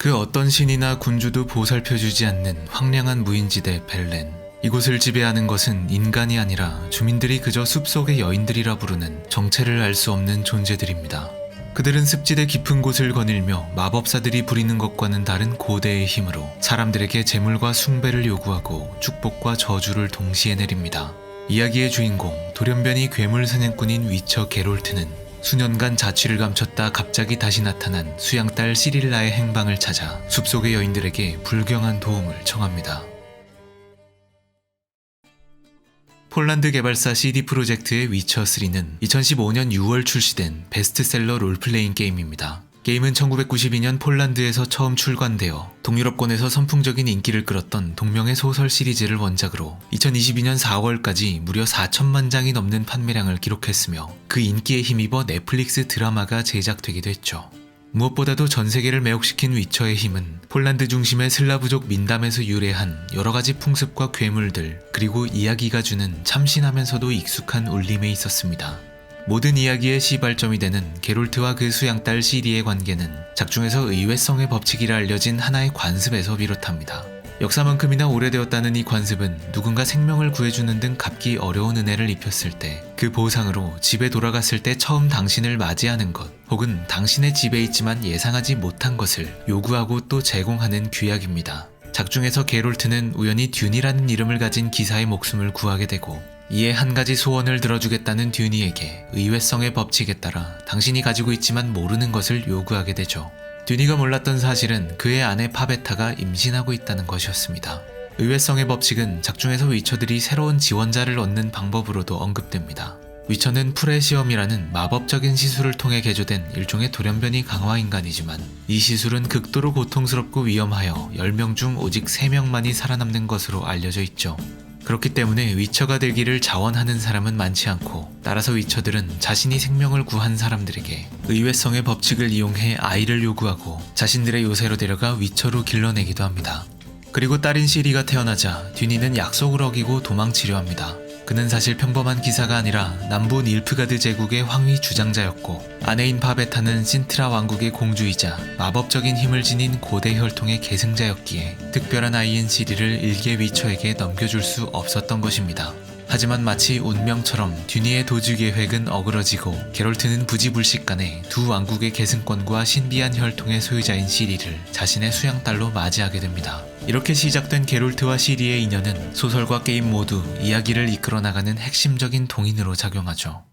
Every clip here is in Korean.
그 어떤 신이나 군주도 보살펴주지 않는 황량한 무인지대 벨렌. 이곳을 지배하는 것은 인간이 아니라 주민들이 그저 숲속의 여인들이라 부르는 정체를 알 수 없는 존재들입니다. 그들은 습지대 깊은 곳을 거닐며 마법사들이 부리는 것과는 다른 고대의 힘으로 사람들에게 재물과 숭배를 요구하고 축복과 저주를 동시에 내립니다. 이야기의 주인공 돌연변이 괴물 사냥꾼인 위처 게롤트는 수년간 자취를 감췄다 갑자기 다시 나타난 수양딸 시릴라의 행방을 찾아 숲속의 여인들에게 불경한 도움을 청합니다. 폴란드 개발사 CD 프로젝트의 위쳐3는 2015년 6월 출시된 베스트셀러 롤플레잉 게임입니다. 게임은 1992년 폴란드에서 처음 출간되어 동유럽권에서 선풍적인 인기를 끌었던 동명의 소설 시리즈를 원작으로 2022년 4월까지 무려 4천만 장이 넘는 판매량을 기록했으며 그 인기에 힘입어 넷플릭스 드라마가 제작되기도 했죠. 무엇보다도 전 세계를 매혹시킨 위쳐의 힘은 폴란드 중심의 슬라브족 민담에서 유래한 여러가지 풍습과 괴물들 그리고 이야기가 주는 참신하면서도 익숙한 울림에 있었습니다. 모든 이야기의 시발점이 되는 게롤트와 그 수양딸 시리의 관계는 작중에서 의외성의 법칙이라 알려진 하나의 관습에서 비롯합니다. 역사만큼이나 오래되었다는 이 관습은 누군가 생명을 구해주는 등 갚기 어려운 은혜를 입혔을 때 그 보상으로 집에 돌아갔을 때 처음 당신을 맞이하는 것 혹은 당신의 집에 있지만 예상하지 못한 것을 요구하고 또 제공하는 규약입니다. 작중에서 게롤트는 우연히 듄이라는 이름을 가진 기사의 목숨을 구하게 되고 이에 한 가지 소원을 들어주겠다는 듄이에게 의외성의 법칙에 따라 당신이 가지고 있지만 모르는 것을 요구하게 되죠. 듄이가 몰랐던 사실은 그의 아내 파베타가 임신하고 있다는 것이었습니다. 의외성의 법칙은 작중에서 위쳐들이 새로운 지원자를 얻는 방법으로도 언급됩니다. 위쳐는 프레시엄이라는 마법적인 시술을 통해 개조된 일종의 돌연변이 강화 인간이지만 이 시술은 극도로 고통스럽고 위험하여 10명 중 오직 3명만이 살아남는 것으로 알려져 있죠. 그렇기 때문에 위쳐가 되기를 자원하는 사람은 많지 않고 따라서 위쳐들은 자신이 생명을 구한 사람들에게 의외성의 법칙을 이용해 아이를 요구하고 자신들의 요새로 데려가 위쳐로 길러내기도 합니다. 그리고 딸인 시리가 태어나자 듄이는 약속을 어기고 도망치려 합니다. 그는 사실 평범한 기사가 아니라 남부 닐프가드 제국의 황위 주장자였고 아내인 파베타는 신트라 왕국의 공주이자 마법적인 힘을 지닌 고대 혈통의 계승자였기에 특별한 아이인 시리를 일개 위쳐에게 넘겨줄 수 없었던 것입니다. 하지만 마치 운명처럼 듄이의 도주 계획은 어그러지고 게롤트는 부지불식간에 두 왕국의 계승권과 신비한 혈통의 소유자인 시리를 자신의 수양딸로 맞이하게 됩니다. 이렇게 시작된 게롤트와 시리의 인연은 소설과 게임 모두 이야기를 이끌어 나가는 핵심적인 동인으로 작용하죠.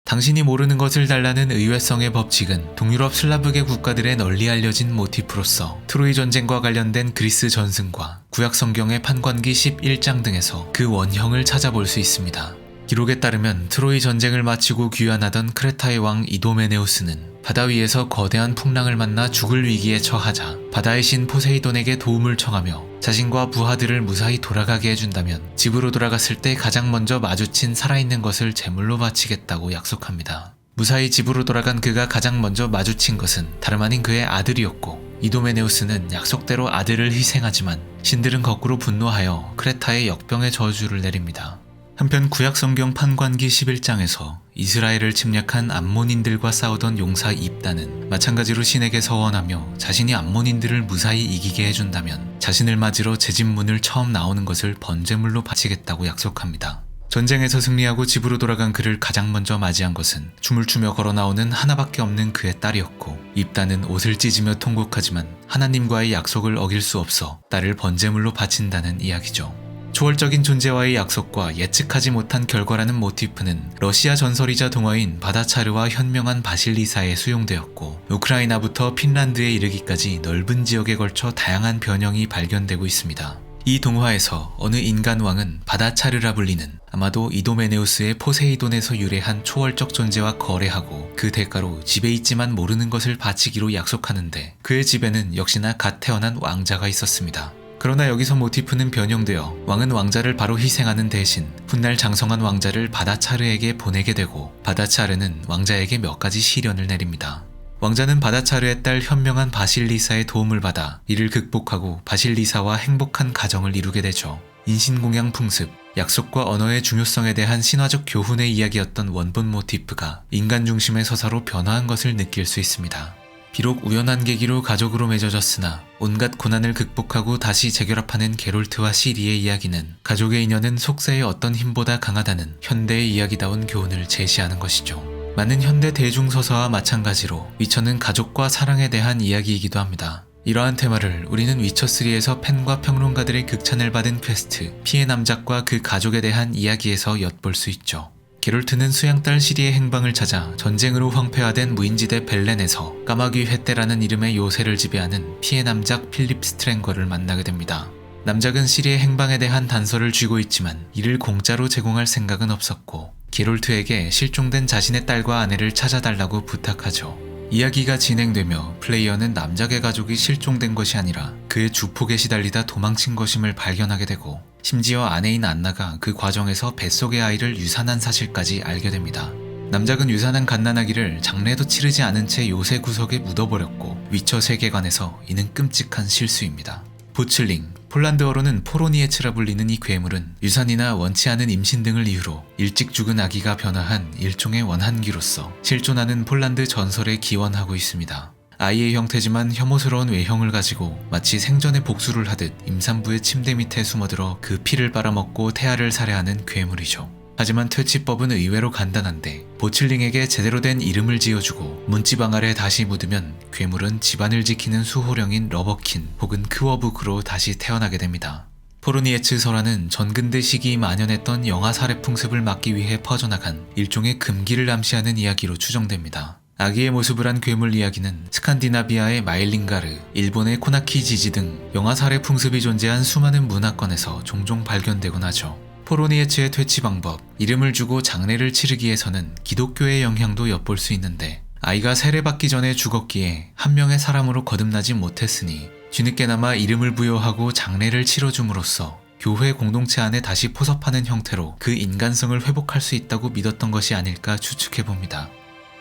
당신이 모르는 것을 달라는 의외성의 법칙은 동유럽 슬라브계 국가들에 널리 알려진 모티프로서 트로이 전쟁과 관련된 그리스 전승과 구약 성경의 판관기 11장 등에서 그 원형을 찾아볼 수 있습니다. 기록에 따르면 트로이 전쟁을 마치고 귀환하던 크레타의 왕 이도메네우스는 바다 위에서 거대한 풍랑을 만나 죽을 위기에 처하자 바다의 신 포세이돈에게 도움을 청하며 자신과 부하들을 무사히 돌아가게 해준다면 집으로 돌아갔을 때 가장 먼저 마주친 살아있는 것을 제물로 바치겠다고 약속합니다. 무사히 집으로 돌아간 그가 가장 먼저 마주친 것은 다름 아닌 그의 아들이었고 이도메네우스는 약속대로 아들을 희생하지만 신들은 거꾸로 분노하여 크레타의 역병의 저주를 내립니다. 한편 구약성경 판관기 11장에서 이스라엘을 침략한 암몬인들과 싸우던 용사 입다는 마찬가지로 신에게 서원하며 자신이 암몬인들을 무사히 이기게 해준다면 자신을 맞으러 제 집 문을 처음 나오는 것을 번제물로 바치겠다고 약속합니다. 전쟁에서 승리하고 집으로 돌아간 그를 가장 먼저 맞이한 것은 춤을 추며 걸어 나오는 하나밖에 없는 그의 딸이었고 입다는 옷을 찢으며 통곡하지만 하나님과의 약속을 어길 수 없어 딸을 번제물로 바친다는 이야기죠. 초월적인 존재와의 약속과 예측하지 못한 결과라는 모티프는 러시아 전설이자 동화인 바다차르와 현명한 바실리사에 수용되었고 우크라이나부터 핀란드에 이르기까지 넓은 지역에 걸쳐 다양한 변형이 발견되고 있습니다. 이 동화에서 어느 인간왕은 바다차르라 불리는 아마도 이도메네우스의 포세이돈에서 유래한 초월적 존재와 거래하고 그 대가로 집에 있지만 모르는 것을 바치기로 약속하는데 그의 집에는 역시나 갓 태어난 왕자가 있었습니다. 그러나 여기서 모티프는 변형되어 왕은 왕자를 바로 희생하는 대신 훗날 장성한 왕자를 바다차르에게 보내게 되고 바다차르는 왕자에게 몇 가지 시련을 내립니다. 왕자는 바다차르의 딸 현명한 바실리사의 도움을 받아 이를 극복하고 바실리사와 행복한 가정을 이루게 되죠. 인신공양 풍습, 약속과 언어의 중요성에 대한 신화적 교훈의 이야기였던 원본 모티프가 인간 중심의 서사로 변화한 것을 느낄 수 있습니다. 비록 우연한 계기로 가족으로 맺어졌으나 온갖 고난을 극복하고 다시 재결합하는 게롤트와 시리의 이야기는 가족의 인연은 속세의 어떤 힘보다 강하다는 현대의 이야기다운 교훈을 제시하는 것이죠. 많은 현대 대중서사와 마찬가지로 위쳐는 가족과 사랑에 대한 이야기이기도 합니다. 이러한 테마를 우리는 위쳐3에서 팬과 평론가들의 극찬을 받은 퀘스트 피해 남작과 그 가족에 대한 이야기에서 엿볼 수 있죠. 게롤트는 수양딸 시리의 행방을 찾아 전쟁으로 황폐화된 무인지대 벨렌에서 까마귀 횃대라는 이름의 요새를 지배하는 피해 남작 필립 스트랭거를 만나게 됩니다. 남작은 시리의 행방에 대한 단서를 쥐고 있지만 이를 공짜로 제공할 생각은 없었고 게롤트에게 실종된 자신의 딸과 아내를 찾아달라고 부탁하죠. 이야기가 진행되며 플레이어는 남작의 가족이 실종된 것이 아니라 그의 주폭에 시달리다 도망친 것임을 발견하게 되고 심지어 아내인 안나가 그 과정에서 뱃속의 아이를 유산한 사실까지 알게 됩니다. 남작은 유산한 갓난아기를 장례도 치르지 않은 채 요새 구석에 묻어버렸고 위쳐 세계관에서 이는 끔찍한 실수입니다. 보틀링, 폴란드어로는 포로니에츠라 불리는 이 괴물은 유산이나 원치 않은 임신 등을 이유로 일찍 죽은 아기가 변화한 일종의 원한기로서 실존하는 폴란드 전설에 기원하고 있습니다. 아이의 형태지만 혐오스러운 외형을 가지고 마치 생전에 복수를 하듯 임산부의 침대 밑에 숨어들어 그 피를 빨아먹고 태아를 살해하는 괴물이죠. 하지만 퇴치법은 의외로 간단한데 보틀링에게 제대로 된 이름을 지어주고 문지방 아래 다시 묻으면 괴물은 집안을 지키는 수호령인 러버킨 혹은 크워북으로 다시 태어나게 됩니다. 포르니에츠 설화는 전근대 시기 만연했던 영아 살해 풍습을 막기 위해 퍼져나간 일종의 금기를 암시하는 이야기로 추정됩니다. 아기의 모습을 한 괴물 이야기는 스칸디나비아의 마일링가르, 일본의 코나키 지지 등 영아 살해 풍습이 존재한 수많은 문화권에서 종종 발견되곤 하죠. 포로니에츠의 퇴치 방법, 이름을 주고 장례를 치르기 위해서는 기독교의 영향도 엿볼 수 있는데 아이가 세례받기 전에 죽었기에 한 명의 사람으로 거듭나지 못했으니 뒤늦게나마 이름을 부여하고 장례를 치러줌으로써 교회 공동체 안에 다시 포섭하는 형태로 그 인간성을 회복할 수 있다고 믿었던 것이 아닐까 추측해봅니다.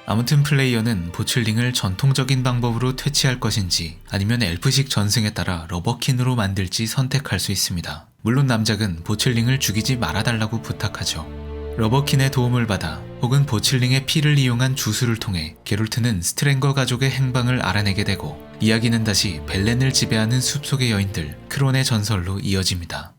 아무튼 플레이어는 보틀링을 전통적인 방법으로 퇴치할 것인지 아니면 엘프식 전승에 따라 러버킨으로 만들지 선택할 수 있습니다. 물론 남작은 보틀링을 죽이지 말아달라고 부탁하죠. 러버킨의 도움을 받아 혹은 보틀링의 피를 이용한 주술을 통해 게롤트는 스트랭거 가족의 행방을 알아내게 되고 이야기는 다시 벨렌을 지배하는 숲속의 여인들 크론의 전설로 이어집니다.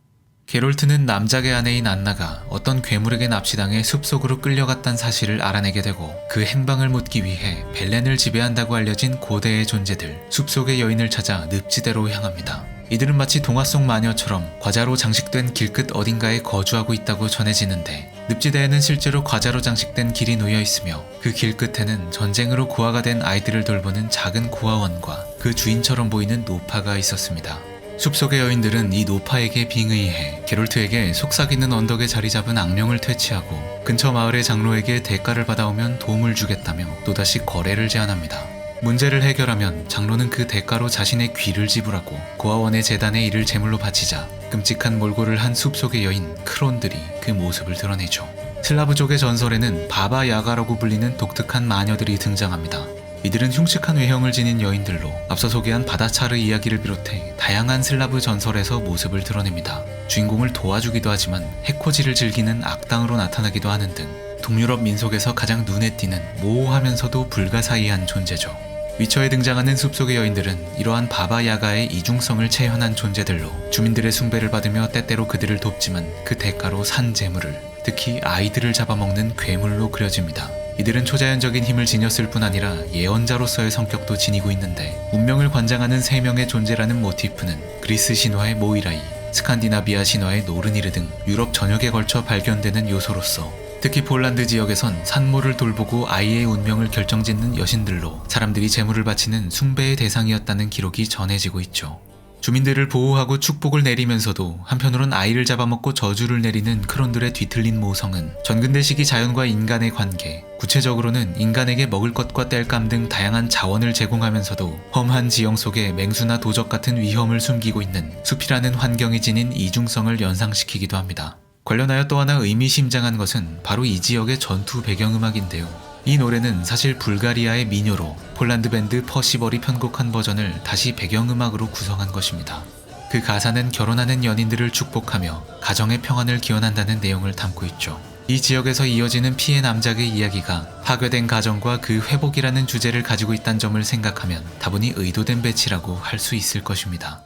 게롤트는 남작의 아내인 안나가 어떤 괴물에게 납치당해 숲속으로 끌려갔다는 사실을 알아내게 되고 그 행방을 묻기 위해 벨렌을 지배한다고 알려진 고대의 존재들 숲속의 여인을 찾아 늪지대로 향합니다. 이들은 마치 동화 속 마녀처럼 과자로 장식된 길끝 어딘가에 거주하고 있다고 전해지는데 늪지대에는 실제로 과자로 장식된 길이 놓여 있으며 그 길 끝에는 전쟁으로 고아가 된 아이들을 돌보는 작은 고아원과 그 주인처럼 보이는 노파가 있었습니다. 숲속의 여인들은 이 노파에게 빙의해 게롤트에게 속삭이는 언덕에 자리 잡은 악령을 퇴치하고 근처 마을의 장로에게 대가를 받아오면 도움을 주겠다며 또다시 거래를 제안합니다. 문제를 해결하면 장로는 그 대가로 자신의 귀를 지불하고 고아원의 재단에 이를 제물로 바치자 끔찍한 몰골을 한 숲속의 여인 크론들이 그 모습을 드러내죠. 슬라브족의 전설에는 바바 야가라고 불리는 독특한 마녀들이 등장합니다. 이들은 흉측한 외형을 지닌 여인들로 앞서 소개한 바다차르 이야기를 비롯해 다양한 슬라브 전설에서 모습을 드러냅니다. 주인공을 도와주기도 하지만 해코지를 즐기는 악당으로 나타나기도 하는 등 동유럽 민속에서 가장 눈에 띄는 모호하면서도 불가사의한 존재죠. 위쳐에 등장하는 숲속의 여인들은 이러한 바바 야가의 이중성을 체현한 존재들로 주민들의 숭배를 받으며 때때로 그들을 돕지만 그 대가로 산 재물을, 특히 아이들을 잡아먹는 괴물로 그려집니다. 이들은 초자연적인 힘을 지녔을 뿐 아니라 예언자로서의 성격도 지니고 있는데 운명을 관장하는 세 명의 존재라는 모티프는 그리스 신화의 모이라이, 스칸디나비아 신화의 노르니르 등 유럽 전역에 걸쳐 발견되는 요소로서 특히 폴란드 지역에선 산모를 돌보고 아이의 운명을 결정짓는 여신들로 사람들이 제물을 바치는 숭배의 대상이었다는 기록이 전해지고 있죠. 주민들을 보호하고 축복을 내리면서도 한편으론 아이를 잡아먹고 저주를 내리는 크론들의 뒤틀린 모성은 전근대 시기 자연과 인간의 관계, 구체적으로는 인간에게 먹을 것과 땔감 등 다양한 자원을 제공하면서도 험한 지형 속에 맹수나 도적 같은 위험을 숨기고 있는 숲이라는 환경이 지닌 이중성을 연상시키기도 합니다. 관련하여 또 하나 의미심장한 것은 바로 이 지역의 전투 배경음악인데요. 이 노래는 사실 불가리아의 민요로 폴란드 밴드 퍼시벌이 편곡한 버전을 다시 배경음악으로 구성한 것입니다. 그 가사는 결혼하는 연인들을 축복하며 가정의 평안을 기원한다는 내용을 담고 있죠. 이 지역에서 이어지는 피해 남작의 이야기가 파괴된 가정과 그 회복이라는 주제를 가지고 있다는 점을 생각하면 다분히 의도된 배치라고 할 수 있을 것입니다.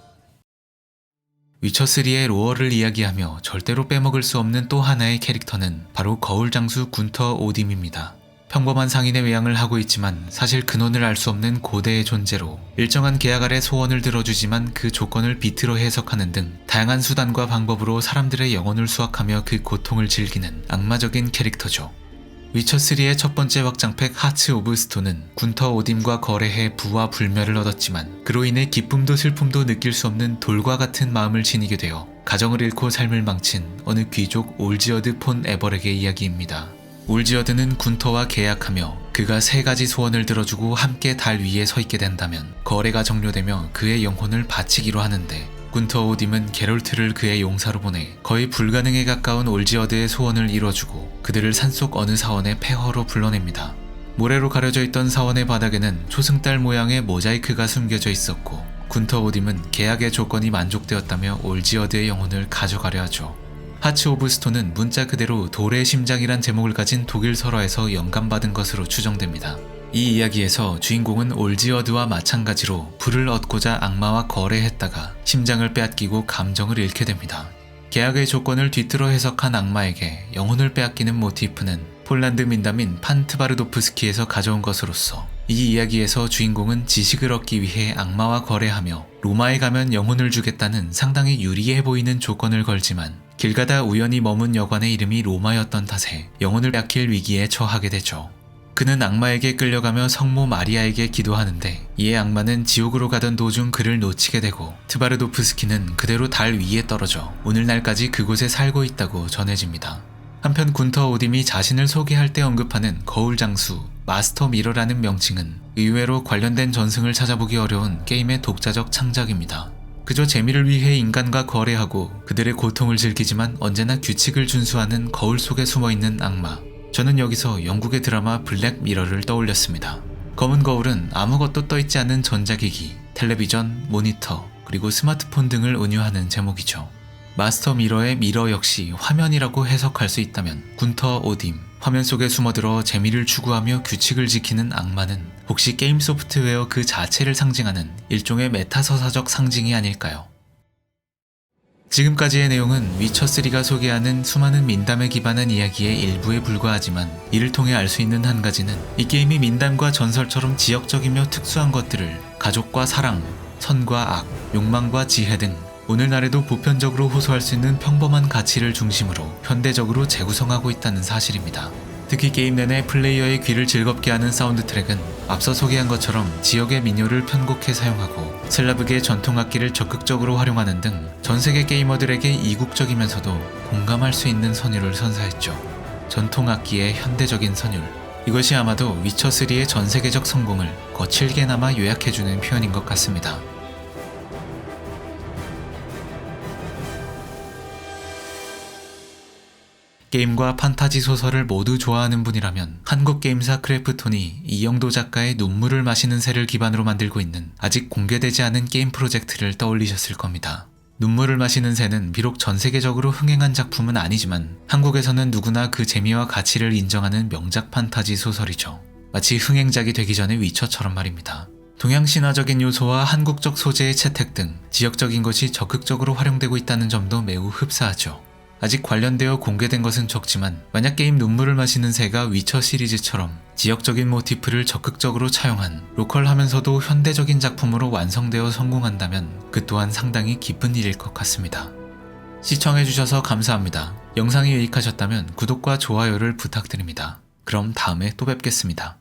위쳐3의 로어를 이야기하며 절대로 빼먹을 수 없는 또 하나의 캐릭터는 바로 거울장수 군터 오딤입니다. 평범한 상인의 외양을 하고 있지만 사실 근원을 알 수 없는 고대의 존재로 일정한 계약 아래 소원을 들어주지만 그 조건을 비틀어 해석하는 등 다양한 수단과 방법으로 사람들의 영혼을 수확하며 그 고통을 즐기는 악마적인 캐릭터죠. 위쳐3의 첫 번째 확장팩 하츠 오브 스톤은 군터 오딤과 거래해 부와 불멸을 얻었지만 그로 인해 기쁨도 슬픔도 느낄 수 없는 돌과 같은 마음을 지니게 되어 가정을 잃고 삶을 망친 어느 귀족 올지어드 폰 에버렉의 이야기입니다. 올지어드는 군터와 계약하며 그가 3가지 소원을 들어주고 함께 달 위에 서 있게 된다면 거래가 종료되며 그의 영혼을 바치기로 하는데 군터 오딤은 게롤트를 그의 용사로 보내 거의 불가능에 가까운 올지어드의 소원을 이뤄주고 그들을 산속 어느 사원의 폐허로 불러냅니다. 모래로 가려져 있던 사원의 바닥에는 초승달 모양의 모자이크가 숨겨져 있었고 군터 오딤은 계약의 조건이 만족되었다며 올지어드의 영혼을 가져가려 하죠. 하츠 오브 스톤은 문자 그대로 돌의 심장이란 제목을 가진 독일 설화에서 영감받은 것으로 추정됩니다. 이 이야기에서 주인공은 올지어드와 마찬가지로 불을 얻고자 악마와 거래했다가 심장을 빼앗기고 감정을 잃게 됩니다. 계약의 조건을 뒤틀어 해석한 악마에게 영혼을 빼앗기는 모티프는 폴란드 민담인 판트바르도프스키에서 가져온 것으로서 이 이야기에서 주인공은 지식을 얻기 위해 악마와 거래하며 로마에 가면 영혼을 주겠다는 상당히 유리해 보이는 조건을 걸지만 길 가다 우연히 머문 여관의 이름이 로마였던 탓에 영혼을 빼앗길 위기에 처하게 되죠. 그는 악마에게 끌려가며 성모 마리아에게 기도하는데 이에 악마는 지옥으로 가던 도중 그를 놓치게 되고 트바르도프스키는 그대로 달 위에 떨어져 오늘날까지 그곳에 살고 있다고 전해집니다. 한편 군터 오딤이 자신을 소개할 때 언급하는 거울장수, 마스터 미러라는 명칭은 의외로 관련된 전승을 찾아보기 어려운 게임의 독자적 창작입니다. 그저 재미를 위해 인간과 거래하고 그들의 고통을 즐기지만 언제나 규칙을 준수하는 거울 속에 숨어있는 악마. 저는 여기서 영국의 드라마 블랙 미러를 떠올렸습니다. 검은 거울은 아무것도 떠있지 않은 전자기기, 텔레비전, 모니터, 그리고 스마트폰 등을 은유하는 제목이죠. 마스터 미러의 미러 역시 화면이라고 해석할 수 있다면 군터 오딤, 화면 속에 숨어들어 재미를 추구하며 규칙을 지키는 악마는 혹시 게임 소프트웨어 그 자체를 상징하는 일종의 메타서사적 상징이 아닐까요? 지금까지의 내용은 위쳐3가 소개하는 수많은 민담에 기반한 이야기의 일부에 불과하지만 이를 통해 알 수 있는 한 가지는 이 게임이 민담과 전설처럼 지역적이며 특수한 것들을 가족과 사랑, 선과 악, 욕망과 지혜 등 오늘날에도 보편적으로 호소할 수 있는 평범한 가치를 중심으로 현대적으로 재구성하고 있다는 사실입니다. 특히 게임 내내 플레이어의 귀를 즐겁게 하는 사운드 트랙은 앞서 소개한 것처럼 지역의 민요를 편곡해 사용하고 슬라브계 전통 악기를 적극적으로 활용하는 등 전세계 게이머들에게 이국적이면서도 공감할 수 있는 선율을 선사했죠. 전통 악기의 현대적인 선율. 이것이 아마도 위쳐3의 전세계적 성공을 거칠게나마 요약해주는 표현인 것 같습니다. 게임과 판타지 소설을 모두 좋아하는 분이라면 한국 게임사 크래프톤이 이영도 작가의 눈물을 마시는 새를 기반으로 만들고 있는 아직 공개되지 않은 게임 프로젝트를 떠올리셨을 겁니다. 눈물을 마시는 새는 비록 전 세계적으로 흥행한 작품은 아니지만 한국에서는 누구나 그 재미와 가치를 인정하는 명작 판타지 소설이죠. 마치 흥행작이 되기 전의 위쳐처럼 말입니다. 동양 신화적인 요소와 한국적 소재의 채택 등 지역적인 것이 적극적으로 활용되고 있다는 점도 매우 흡사하죠. 아직 관련되어 공개된 것은 적지만 만약 게임 눈물을 마시는 새가 위쳐 시리즈처럼 지역적인 모티프를 적극적으로 차용한 로컬하면서도 현대적인 작품으로 완성되어 성공한다면 그 또한 상당히 기쁜 일일 것 같습니다. 시청해주셔서 감사합니다. 영상이 유익하셨다면 구독과 좋아요를 부탁드립니다. 그럼 다음에 또 뵙겠습니다.